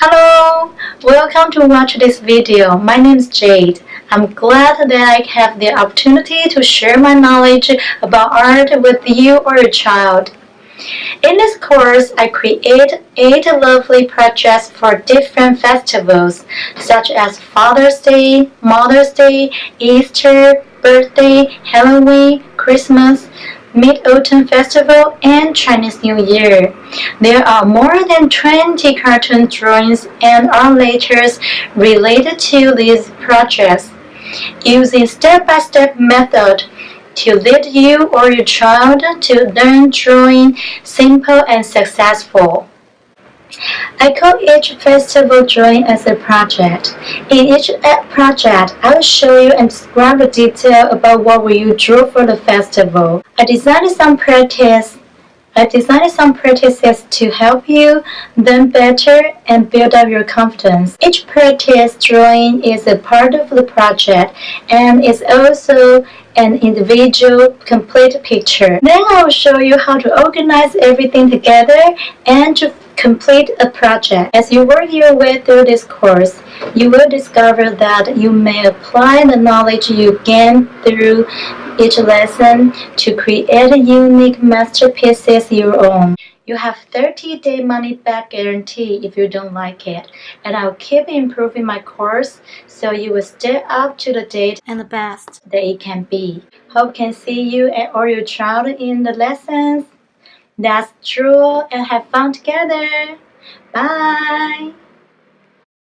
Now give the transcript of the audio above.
Hello, welcome to watch this video. My name is Jade. I'm glad that I have the opportunity to share my knowledge about art with you or your child. In this course, I create 8 lovely projects for different festivals, such as Father's Day, Mother's Day, Easter, birthday, Halloween, Christmas, Mid-Autumn Festival, and Chinese New Year. There are more than 20 cartoon drawings and art letters related to these projects. Using step-by-step method to lead you or your child to learn drawing simple and successful. I call each festival drawing as a project. In each project, I will show you and describe the detail about what will you draw for the festival. I designed some practices to help you learn better and build up your confidence. Each practice drawing is a part of the project and is also an individual complete picture. Then I will show you how to organize everything together and to complete a project. As you work your way through this course, you will discover that you may apply the knowledge you gain through each lesson to create unique masterpieces your own. You have 30-day money-back guarantee if you don't like it, and I'll keep improving my course so you will stay up to the date and the best that it can be. Hope can see you or your child in the lessons. Let's draw and have fun together. Bye!